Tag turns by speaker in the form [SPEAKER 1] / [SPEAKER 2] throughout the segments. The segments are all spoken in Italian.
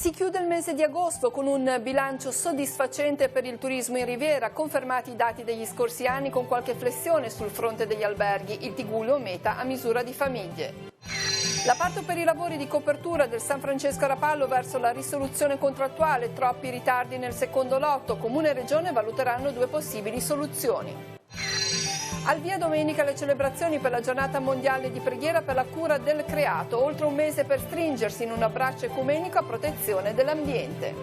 [SPEAKER 1] Si chiude il mese di agosto con un bilancio soddisfacente per il turismo in Riviera, confermati i dati degli scorsi anni con qualche flessione sul fronte degli alberghi, il Tigullio meta a misura di famiglie. L'appalto per i lavori di copertura del San Francesco a Rapallo verso la risoluzione contrattuale, troppi ritardi nel secondo lotto, Comune e Regione valuteranno due possibili soluzioni. Al via domenica le celebrazioni per la giornata mondiale di preghiera per la cura del creato, oltre un mese per stringersi in un abbraccio ecumenico a protezione dell'ambiente.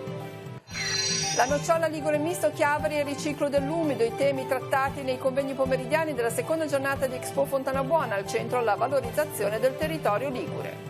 [SPEAKER 1] La nocciola Ligure misto, Chiavari e riciclo dell'umido, i temi trattati nei convegni pomeridiani della seconda giornata di Expo Fontana Buona, al centro la valorizzazione del territorio ligure.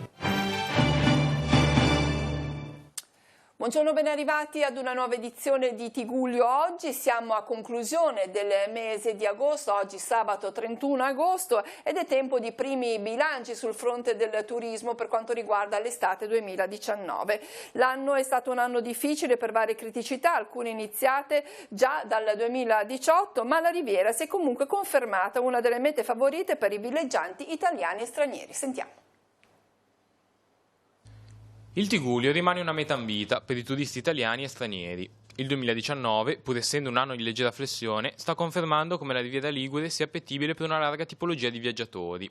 [SPEAKER 1] Buongiorno, ben arrivati ad una nuova edizione di Tigullio Oggi. Siamo a conclusione del mese di agosto, oggi sabato 31 agosto, ed è tempo di primi bilanci sul fronte del turismo per quanto riguarda l'estate 2019. L'anno è stato un anno difficile per varie criticità, alcune iniziate già dal 2018, ma la Riviera si è comunque confermata una delle mete favorite per i villeggianti italiani e stranieri. Sentiamo.
[SPEAKER 2] Il Tigullio rimane una meta ambita per i turisti italiani e stranieri. Il 2019, pur essendo un anno di leggera flessione, sta confermando come la Riviera Ligure sia appetibile per una larga tipologia di viaggiatori.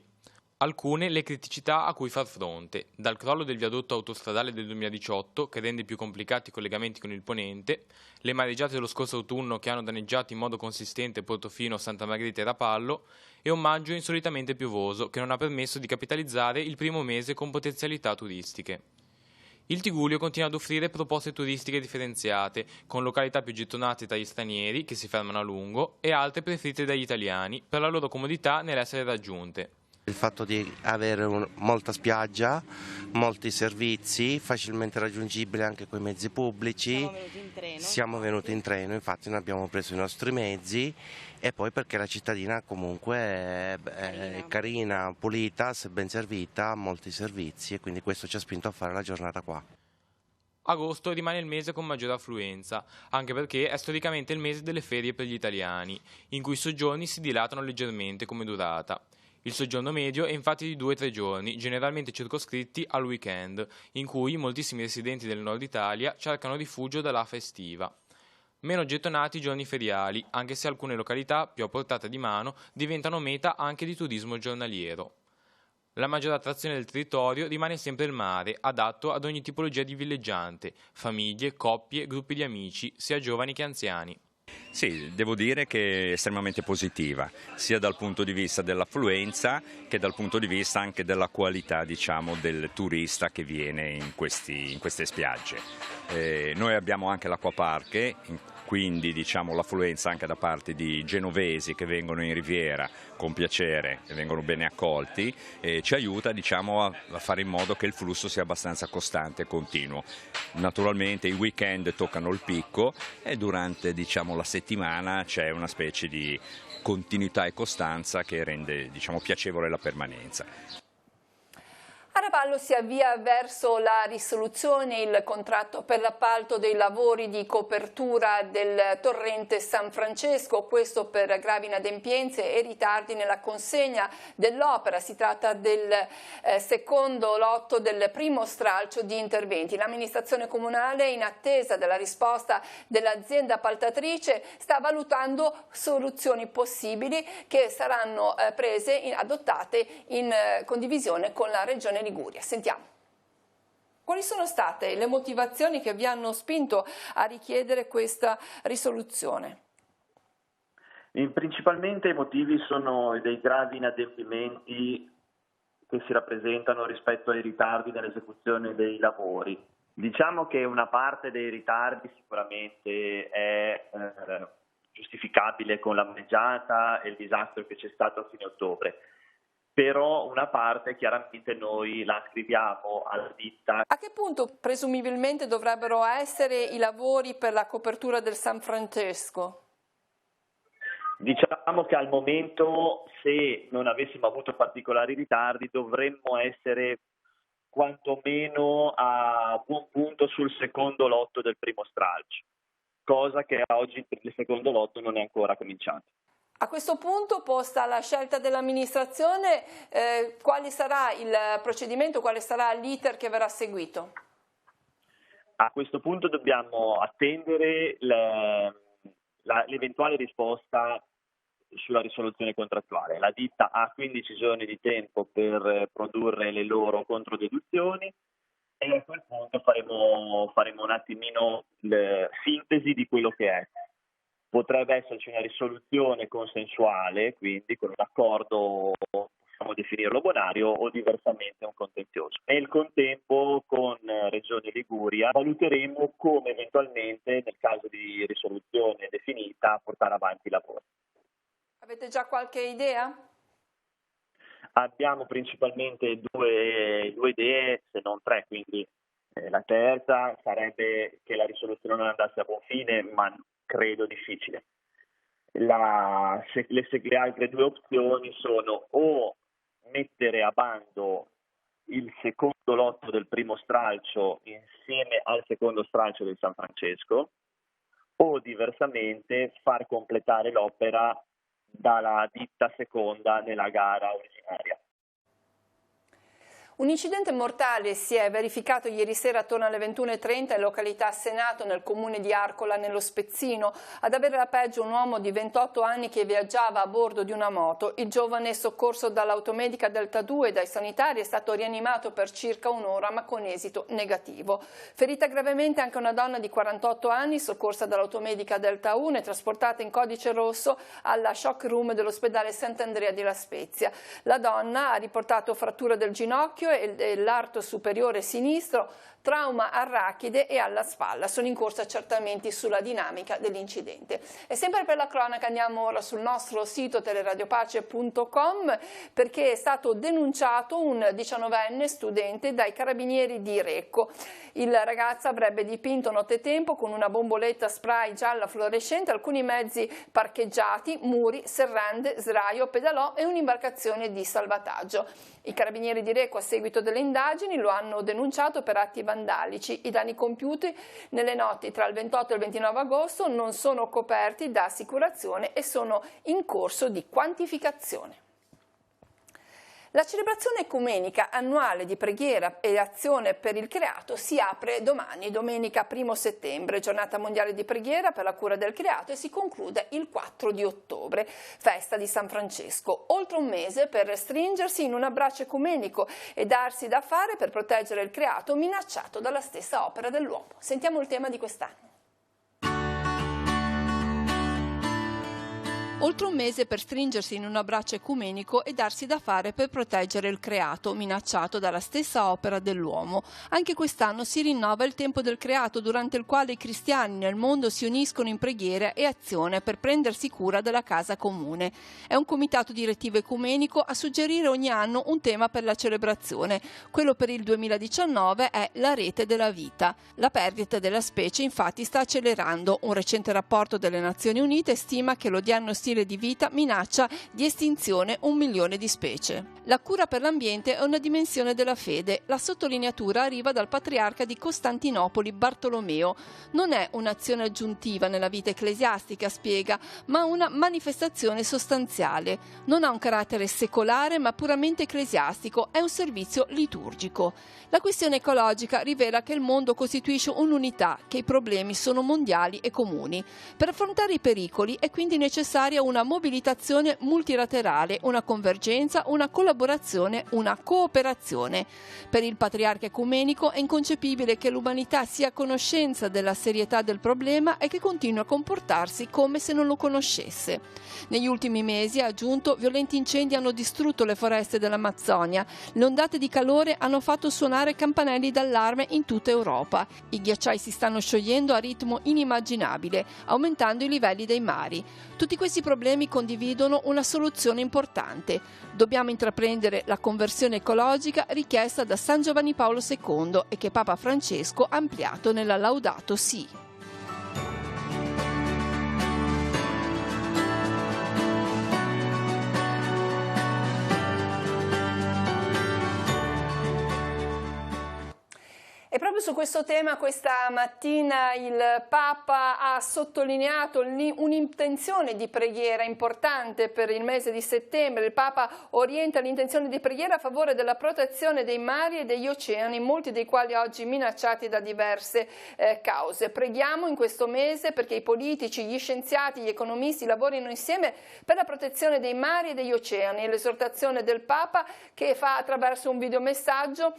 [SPEAKER 2] Alcune le criticità a cui far fronte, dal crollo del viadotto autostradale del 2018 che rende più complicati i collegamenti con il ponente, le mareggiate dello scorso autunno che hanno danneggiato in modo consistente Portofino, Santa Margherita e Rapallo, e un maggio insolitamente piovoso che non ha permesso di capitalizzare il primo mese con potenzialità turistiche. Il Tigullio continua ad offrire proposte turistiche differenziate, con località più gettonate dagli stranieri, che si fermano a lungo, e altre preferite dagli italiani, per la loro comodità nell'essere raggiunte.
[SPEAKER 3] Il fatto di avere molta spiaggia, molti servizi, facilmente raggiungibili anche con i mezzi pubblici. Siamo venuti in treno, infatti non abbiamo preso i nostri mezzi, e poi perché la cittadina comunque è carina, pulita, se ben servita, ha molti servizi, e quindi questo ci ha spinto a fare la giornata qua.
[SPEAKER 2] Agosto rimane il mese con maggiore affluenza, anche perché è storicamente il mese delle ferie per gli italiani, in cui i soggiorni si dilatano leggermente come durata. Il soggiorno medio è infatti di 2-3 giorni, generalmente circoscritti al weekend, in cui moltissimi residenti del nord Italia cercano rifugio dall'afa estiva. Meno gettonati i giorni feriali, anche se alcune località, più a portata di mano, diventano meta anche di turismo giornaliero. La maggiore attrazione del territorio rimane sempre il mare, adatto ad ogni tipologia di villeggiante, famiglie, coppie, gruppi di amici, sia giovani che anziani.
[SPEAKER 4] Sì, devo dire che è estremamente positiva, sia dal punto di vista dell'affluenza che dal punto di vista anche della qualità, diciamo, del turista che viene in queste spiagge. Noi abbiamo anche l'acquapark, quindi diciamo l'affluenza anche da parte di genovesi che vengono in Riviera con piacere e vengono bene accolti, ci aiuta, diciamo, a fare in modo che il flusso sia abbastanza costante e continuo. Naturalmente i weekend toccano il picco e durante, diciamo, la settimana c'è una specie di continuità e costanza che rende, diciamo, piacevole la permanenza.
[SPEAKER 1] A Rapallo si avvia verso la risoluzione il contratto per l'appalto dei lavori di copertura del torrente San Francesco, questo per gravi inadempienze e ritardi nella consegna dell'opera. Si tratta del secondo lotto del primo stralcio di interventi. L'amministrazione comunale, in attesa della risposta dell'azienda appaltatrice, sta valutando soluzioni possibili che saranno adottate in condivisione con la Regione Liguria. Sentiamo. Quali sono state le motivazioni che vi hanno spinto a richiedere questa risoluzione?
[SPEAKER 5] Principalmente i motivi sono dei gravi inadempimenti che si rappresentano rispetto ai ritardi nell'esecuzione dei lavori. Diciamo che una parte dei ritardi sicuramente è giustificabile con la mareggiata e il disastro che c'è stato a fine ottobre. Però una parte chiaramente noi la ascriviamo alla ditta.
[SPEAKER 1] A che punto presumibilmente dovrebbero essere i lavori per la copertura del San Francesco?
[SPEAKER 5] Diciamo che al momento, se non avessimo avuto particolari ritardi, dovremmo essere quantomeno a buon punto sul secondo lotto del primo stralcio, cosa che oggi per il secondo lotto non è ancora cominciato.
[SPEAKER 1] A questo punto, posta la scelta dell'amministrazione, quale sarà il procedimento, quale sarà l'iter che verrà seguito?
[SPEAKER 5] A questo punto dobbiamo attendere l'eventuale risposta sulla risoluzione contrattuale. La ditta ha 15 giorni di tempo per produrre le loro controdeduzioni e a quel punto faremo un attimino la sintesi di quello che è. Potrebbe esserci una risoluzione consensuale, quindi con un accordo, possiamo definirlo bonario, o diversamente un contenzioso. Nel contempo, con Regione Liguria, valuteremo come eventualmente, nel caso di risoluzione definita, portare avanti i lavori.
[SPEAKER 1] Avete già qualche idea?
[SPEAKER 5] Abbiamo principalmente due idee, se non tre, quindi la terza sarebbe che la risoluzione non andasse a buon fine, ma credo difficile. Le altre due opzioni sono o mettere a bando il secondo lotto del primo stralcio insieme al secondo stralcio del San Francesco, o diversamente far completare l'opera dalla ditta seconda nella gara originaria.
[SPEAKER 1] Un incidente mortale si è verificato ieri sera attorno alle 21:30 in località Senato nel comune di Arcola nello Spezzino. Ad avere la peggio un uomo di 28 anni che viaggiava a bordo di una moto. Il giovane, soccorso dall'automedica Delta 2 e dai sanitari, è stato rianimato per circa un'ora ma con esito negativo. Ferita gravemente anche una donna di 48 anni soccorsa dall'automedica Delta 1 e trasportata in codice rosso alla shock room dell'ospedale Sant'Andrea di La Spezia. La donna ha riportato frattura del ginocchio e l'arto superiore sinistro, trauma arrachide e alla spalla. Sono in corso accertamenti sulla dinamica dell'incidente. E sempre per la cronaca andiamo ora sul nostro sito teleradiopace.com perché è stato denunciato un 19enne studente dai carabinieri di Recco. Il ragazzo avrebbe dipinto nottetempo con una bomboletta spray gialla fluorescente alcuni mezzi parcheggiati, muri, serrande, sdraio, pedalò e un'imbarcazione di salvataggio. I carabinieri di Recco, a seguito delle indagini, lo hanno denunciato per atti vandalici. I danni compiuti nelle notti tra il 28 e il 29 agosto non sono coperti da assicurazione e sono in corso di quantificazione. La celebrazione ecumenica annuale di preghiera e azione per il creato si apre domani, domenica 1 settembre, giornata mondiale di preghiera per la cura del creato, e si conclude il 4 di ottobre, festa di San Francesco. Oltre un mese per stringersi in un abbraccio ecumenico e darsi da fare per proteggere il creato minacciato dalla stessa opera dell'uomo. Sentiamo il tema di quest'anno. Oltre un mese per stringersi in un abbraccio ecumenico e darsi da fare per proteggere il creato, minacciato dalla stessa opera dell'uomo. Anche quest'anno si rinnova il tempo del creato, durante il quale i cristiani nel mondo si uniscono in preghiera e azione per prendersi cura della casa comune. È un comitato direttivo ecumenico a suggerire ogni anno un tema per la celebrazione. Quello per il 2019 è la rete della vita. La perdita della specie infatti sta accelerando. Un recente rapporto delle Nazioni Unite stima che l'odierno stile di vita minaccia di estinzione 1 milione di specie. La cura per l'ambiente è una dimensione della fede. La sottolineatura arriva dal patriarca di Costantinopoli Bartolomeo. Non è un'azione aggiuntiva nella vita ecclesiastica, spiega, ma una manifestazione sostanziale. Non ha un carattere secolare ma puramente ecclesiastico, è un servizio liturgico. La questione ecologica rivela che il mondo costituisce un'unità, che i problemi sono mondiali e comuni. Per affrontare i pericoli è quindi necessaria una mobilitazione multilaterale, una convergenza, una collaborazione, una cooperazione. Per il patriarca ecumenico è inconcepibile che l'umanità sia a conoscenza della serietà del problema e che continui a comportarsi come se non lo conoscesse. Negli ultimi mesi, ha aggiunto, violenti incendi hanno distrutto le foreste dell'Amazzonia. Le ondate di calore hanno fatto suonare campanelli d'allarme in tutta Europa. I ghiacciai si stanno sciogliendo a ritmo inimmaginabile, aumentando i livelli dei mari. Tutti questi problemi condividono una soluzione importante. Dobbiamo intraprendere la conversione ecologica richiesta da San Giovanni Paolo II e che Papa Francesco ha ampliato nella Laudato Si'. E proprio su questo tema questa mattina il Papa ha sottolineato un'intenzione di preghiera importante per il mese di settembre. Il Papa orienta l'intenzione di preghiera a favore della protezione dei mari e degli oceani, molti dei quali oggi minacciati da diverse cause. Preghiamo in questo mese perché i politici, gli scienziati, gli economisti lavorino insieme per la protezione dei mari e degli oceani. L'esortazione del Papa che fa attraverso un videomessaggio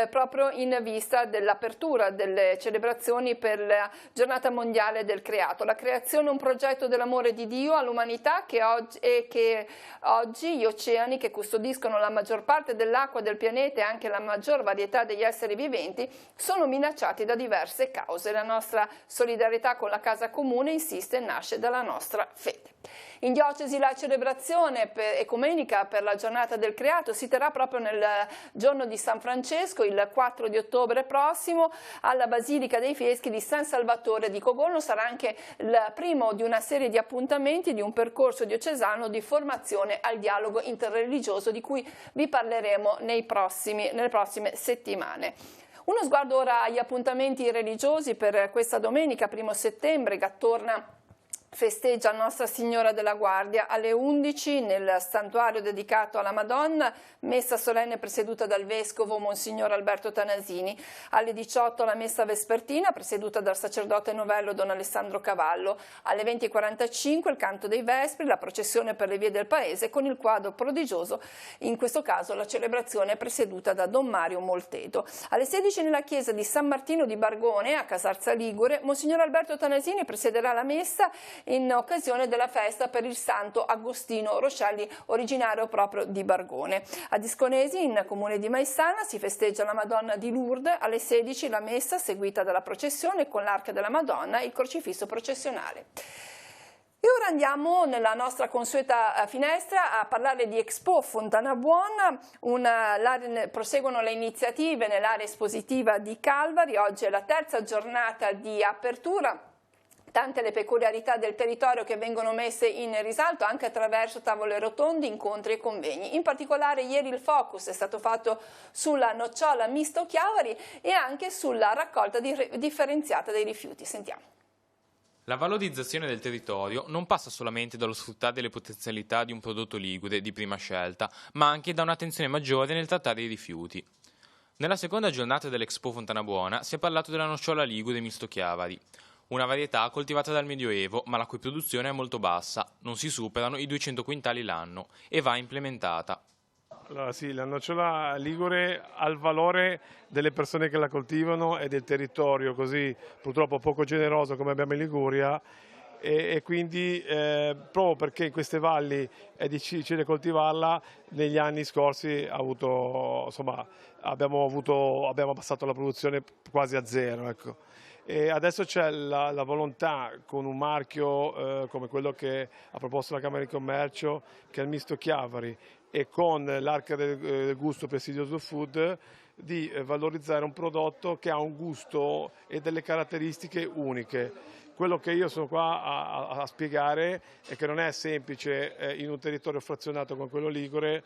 [SPEAKER 1] proprio in vista dell'apertura delle celebrazioni per la giornata mondiale del creato. La creazione è un progetto dell'amore di Dio all'umanità che oggi gli oceani, che custodiscono la maggior parte dell'acqua del pianeta e anche la maggior varietà degli esseri viventi, sono minacciati da diverse cause. La nostra solidarietà con la casa comune, insiste, nasce dalla nostra fede. In diocesi la celebrazione ecumenica per la giornata del creato si terrà proprio nel giorno di San Francesco, il 4 di ottobre prossimo, alla Basilica dei Fieschi di San Salvatore di Cogolno. Sarà anche il primo di una serie di appuntamenti di un percorso diocesano di formazione al dialogo interreligioso di cui vi parleremo nelle prossime settimane. Uno sguardo ora agli appuntamenti religiosi per questa domenica, 1 settembre, Gattorna festeggia Nostra Signora della Guardia alle 11 nel santuario dedicato alla Madonna, messa solenne presieduta dal Vescovo Monsignor Alberto Tanasini. Alle 18 la messa vespertina presieduta dal sacerdote novello Don Alessandro Cavallo. Alle 20:45 il canto dei Vespri, la processione per le vie del paese con il quadro prodigioso, in questo caso la celebrazione presieduta da Don Mario Moltedo. Alle 16 nella chiesa di San Martino di Bargone a Casarza Ligure, Monsignor Alberto Tanasini presiederà la messa in occasione della festa per il Santo Agostino Roscelli, originario proprio di Bargone. A Disconesi, in comune di Maissana, si festeggia la Madonna di Lourdes. Alle 16 la messa seguita dalla processione con l'Arca della Madonna e il crocifisso processionale. E ora andiamo nella nostra consueta finestra a parlare di Expo Fontana Buona. Proseguono le iniziative nell'area espositiva di Calvari. Oggi è la terza giornata di apertura. Tante le peculiarità del territorio che vengono messe in risalto anche attraverso tavole rotonde, incontri e convegni. In particolare ieri il focus è stato fatto sulla nocciola misto Chiavari e anche sulla raccolta differenziata dei rifiuti. Sentiamo.
[SPEAKER 2] La valorizzazione del territorio non passa solamente dallo sfruttare le potenzialità di un prodotto ligure di prima scelta, ma anche da un'attenzione maggiore nel trattare i rifiuti. Nella seconda giornata dell'Expo Fontana Buona si è parlato della nocciola ligure misto Chiavari. Una varietà coltivata dal Medioevo, ma la cui produzione è molto bassa, non si superano i 200 quintali l'anno, e va implementata.
[SPEAKER 6] Allora sì, la nocciola ligure ha il valore delle persone che la coltivano e del territorio, così purtroppo poco generoso come abbiamo in Liguria, e quindi proprio perché in queste valli è difficile coltivarla, negli anni scorsi abbiamo abbassato la produzione quasi a zero. Ecco. E adesso c'è la volontà, con un marchio come quello che ha proposto la Camera di Commercio, che è il misto Chiavari, e con l'Arca del Gusto Prestigioso Food, di valorizzare un prodotto che ha un gusto e delle caratteristiche uniche. Quello che io sono qua a spiegare è che non è semplice in un territorio frazionato come quello ligure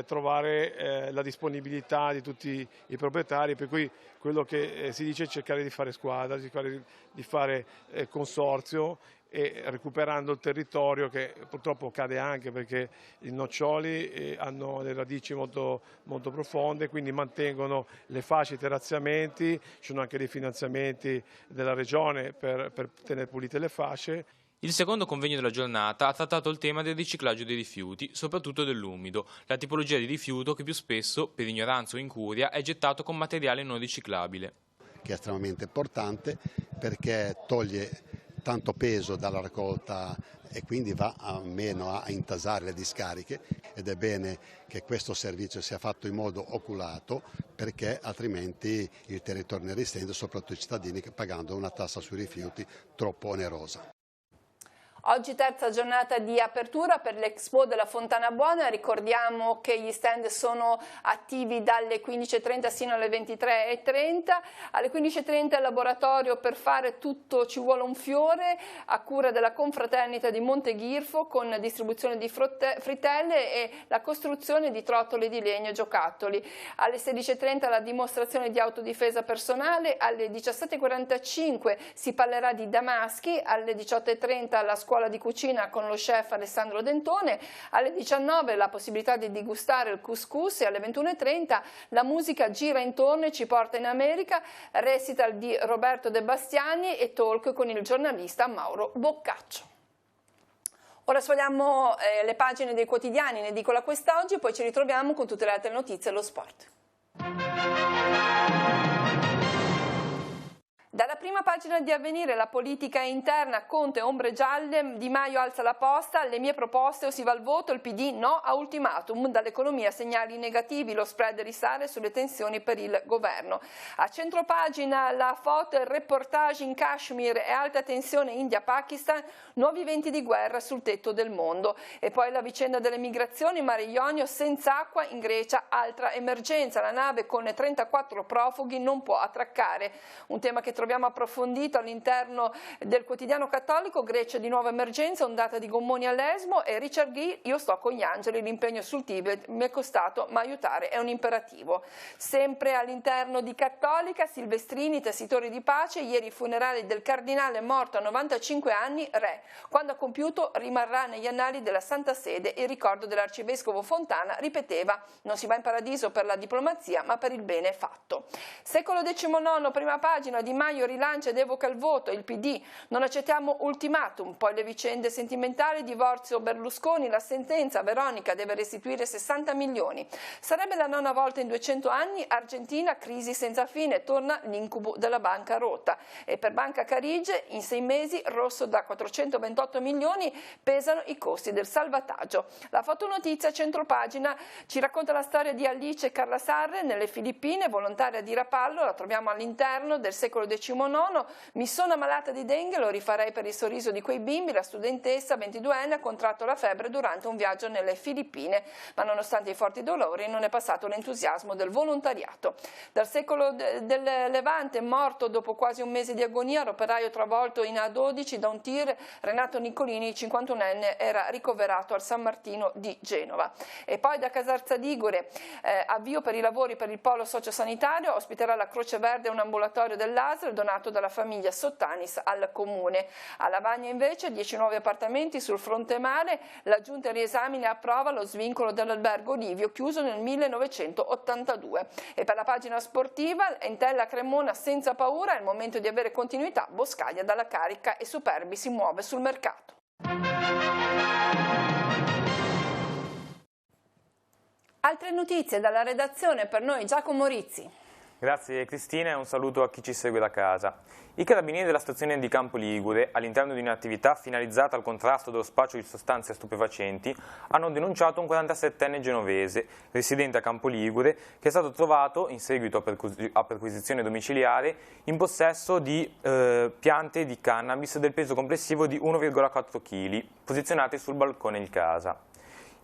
[SPEAKER 6] trovare la disponibilità di tutti i proprietari, per cui quello che si dice è cercare di fare squadra, di fare consorzio, e recuperando il territorio, che purtroppo cade anche perché i noccioli hanno le radici molto, molto profonde, quindi mantengono le fasce, i terraziamenti, ci sono anche dei finanziamenti della regione per tenere pulite le fasce.
[SPEAKER 2] Il secondo convegno della giornata ha trattato il tema del riciclaggio dei rifiuti, soprattutto dell'umido, la tipologia di rifiuto che più spesso, per ignoranza o incuria, è gettato con materiale non riciclabile.
[SPEAKER 7] Che è estremamente importante perché toglie tanto peso dalla raccolta e quindi va meno a intasare le discariche, ed è bene che questo servizio sia fatto in modo oculato, perché altrimenti il territorio ne risente, soprattutto i cittadini, pagando una tassa sui rifiuti troppo onerosa.
[SPEAKER 1] Oggi terza giornata di apertura per l'Expo della Fontana Buona, ricordiamo che gli stand sono attivi dalle 15:30 sino alle 23:30, alle 15:30 il laboratorio Per fare tutto ci vuole un fiore a cura della Confraternita di Monteghirfo con distribuzione di frittelle e la costruzione di trottoli di legno e giocattoli, alle 16:30 la dimostrazione di autodifesa personale, alle 17:45 si parlerà di damaschi, alle 18:30 la scuola di cucina con lo chef Alessandro Dentone, alle 19 la possibilità di degustare il couscous e alle 21:30 la musica gira intorno e ci porta in America, recital di Roberto De Bastiani e talk con il giornalista Mauro Boccaccio. Ora sfogliamo le pagine dei quotidiani in edicola quest'oggi e poi ci ritroviamo con tutte le altre notizie e lo sport. Dalla prima pagina di Avvenire, la politica interna, Conte, ombre gialle, Di Maio alza la posta, le mie proposte o si va al voto, il PD no a ultimatum, dall'economia segnali negativi, lo spread risale sulle tensioni per il governo. A centropagina la foto e il reportage in Kashmir e alta tensione India-Pakistan, nuovi venti di guerra sul tetto del mondo. E poi la vicenda delle migrazioni, Mare Ionio senza acqua, in Grecia altra emergenza, la nave con 34 profughi non può attraccare. Un tema che troviamo approfondito all'interno del quotidiano cattolico. Grecia di nuova emergenza, ondata di gommoni all'Esmo, e Richard Gere, io sto con gli angeli, l'impegno sul Tibet mi è costato ma aiutare è un imperativo. Sempre all'interno di Cattolica, Silvestrini, tessitori di pace, ieri i funerali del cardinale morto a 95 anni, re. Quando ha compiuto rimarrà negli annali della Santa Sede il ricordo dell'arcivescovo Fontana, ripeteva, non si va in paradiso per la diplomazia ma per il bene fatto. Secolo XIX, prima pagina, Di Maio rilancia ed evoca il voto, il PD, non accettiamo ultimatum, poi le vicende sentimentali, divorzio Berlusconi, la sentenza, Veronica deve restituire 60 milioni. Sarebbe la nona volta in 200 anni, Argentina, crisi senza fine, torna l'incubo della banca rotta. E per Banca Carige, in 6 mesi, rosso da 428 milioni, pesano i costi del salvataggio. La fotonotizia centropagina ci racconta la storia di Alice Carla Sarre nelle Filippine, volontaria di Rapallo, la troviamo all'interno del secolo XIX. Mi sono ammalata di dengue, lo rifarei per il sorriso di quei bimbi. La studentessa 22enne ha contratto la febbre durante un viaggio nelle Filippine, ma nonostante i forti dolori non è passato l'entusiasmo del volontariato. Dal secolo del Levante, morto dopo quasi un mese di agonia, l'operaio travolto in A12 da un tir, Renato Nicolini, 51enne, era ricoverato al San Martino di Genova. E poi da Casarza Digore, avvio per i lavori per il polo sociosanitario, ospiterà la Croce Verde un ambulatorio dell'ASL donato dalla famiglia Sottanis al comune. A Lavagna invece 10 nuovi appartamenti sul fronte mare, la giunta riesamina e approva lo svincolo dell'albergo Livio chiuso nel 1982. E per la pagina sportiva, Entella Cremona senza paura, è il momento di avere continuità, Boscaglia dalla carica e Superbi si muove sul mercato. Altre notizie dalla redazione per noi, Giacomo Rizzi.
[SPEAKER 8] Grazie Cristina e un saluto a chi ci segue da casa. I carabinieri della stazione di Campo Ligure, all'interno di un'attività finalizzata al contrasto dello spaccio di sostanze stupefacenti, hanno denunciato un 47enne genovese, residente a Campo Ligure, che è stato trovato, in seguito a perquisizione domiciliare, in possesso di piante di cannabis del peso complessivo di 1,4 kg, posizionate sul balcone di casa.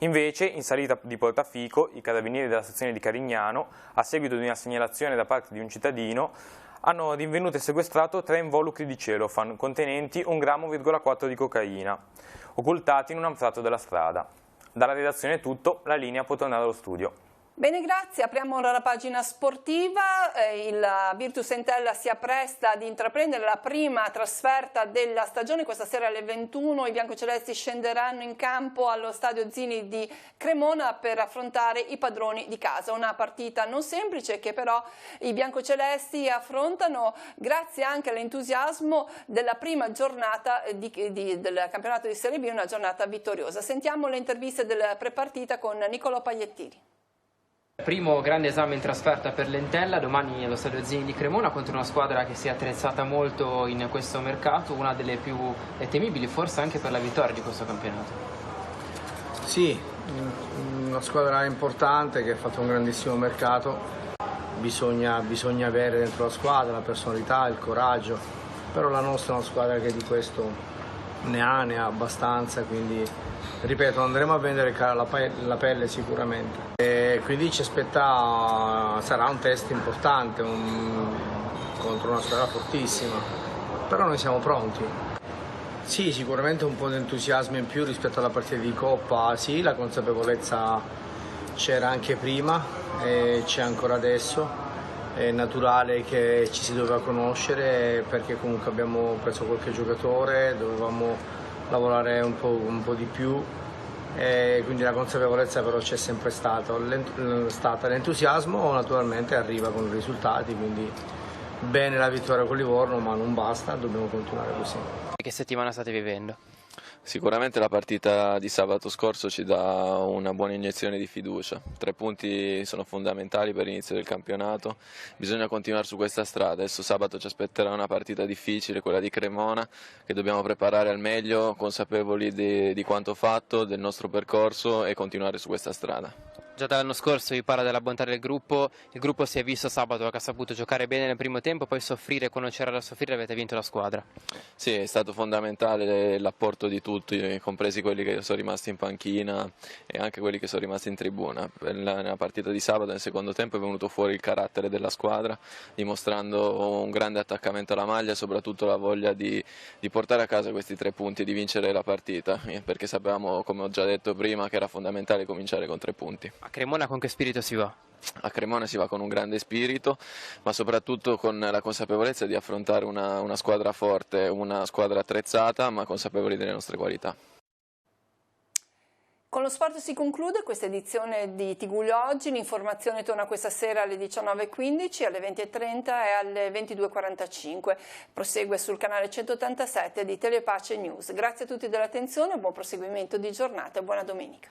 [SPEAKER 8] Invece, in salita di Portafico, i carabinieri della stazione di Carignano, a seguito di una segnalazione da parte di un cittadino, hanno rinvenuto e sequestrato 3 involucri di celofan contenenti 1,4 grammi di cocaina, occultati in un anfratto della strada. Dalla redazione è tutto, la linea può tornare allo studio.
[SPEAKER 1] Bene, grazie. Apriamo ora la pagina sportiva. Il Virtus Entella si appresta ad intraprendere la prima trasferta della stagione. Questa sera alle 21 i biancocelesti scenderanno in campo allo stadio Zini di Cremona per affrontare i padroni di casa. Una partita non semplice che però i biancocelesti affrontano grazie anche all'entusiasmo della prima giornata del campionato di Serie B, una giornata vittoriosa. Sentiamo le interviste del prepartita con Nicolò Pagliettini.
[SPEAKER 9] Primo grande esame in trasferta per l'Entella, domani allo stadio Zini di Cremona contro una squadra che si è attrezzata molto in questo mercato, una delle più temibili forse anche per la vittoria di questo campionato.
[SPEAKER 10] Sì, una squadra importante che ha fatto un grandissimo mercato, bisogna avere dentro la squadra la personalità, il coraggio, però la nostra è una squadra che di questo ne ha abbastanza, quindi ripeto andremo a vendere la pelle sicuramente. E quindi ci aspetta, sarà un test importante contro una squadra fortissima, però noi siamo pronti. Sì, sicuramente un po' di entusiasmo in più rispetto alla partita di Coppa, sì, la consapevolezza c'era anche prima e c'è ancora adesso. È naturale che ci si doveva conoscere perché comunque abbiamo preso qualche giocatore, dovevamo lavorare un po' di più, e quindi la consapevolezza però c'è sempre stata. L'entusiasmo naturalmente arriva con i risultati, quindi bene la vittoria con Livorno, ma non basta, dobbiamo continuare così.
[SPEAKER 9] Che settimana state vivendo?
[SPEAKER 11] Sicuramente la partita di sabato scorso ci dà una buona iniezione di fiducia. 3 punti sono fondamentali per l'inizio del campionato, bisogna continuare su questa strada. Adesso sabato ci aspetterà una partita difficile, quella di Cremona, che dobbiamo preparare al meglio, consapevoli di quanto fatto, del nostro percorso e continuare su questa strada.
[SPEAKER 9] Già dall'anno scorso vi parla della bontà del gruppo, il gruppo si è visto sabato che ha saputo giocare bene nel primo tempo, poi soffrire quando c'era da soffrire, avete vinto la squadra.
[SPEAKER 11] Sì, è stato fondamentale l'apporto di tutti, compresi quelli che sono rimasti in panchina e anche quelli che sono rimasti in tribuna. Nella partita di sabato nel secondo tempo è venuto fuori il carattere della squadra, dimostrando un grande attaccamento alla maglia e soprattutto la voglia di portare a casa questi 3 punti e di vincere la partita, perché sapevamo, come ho già detto prima, che era fondamentale cominciare con 3 punti.
[SPEAKER 9] A Cremona con che spirito si va?
[SPEAKER 11] A Cremona si va con un grande spirito, ma soprattutto con la consapevolezza di affrontare una squadra forte, una squadra attrezzata, ma consapevoli delle nostre qualità.
[SPEAKER 1] Con lo sport si conclude questa edizione di Tigullio Oggi. L'informazione torna questa sera alle 19:15, alle 20:30 e alle 22:45. Prosegue sul canale 187 di Telepace News. Grazie a tutti dell'attenzione, buon proseguimento di giornata e buona domenica.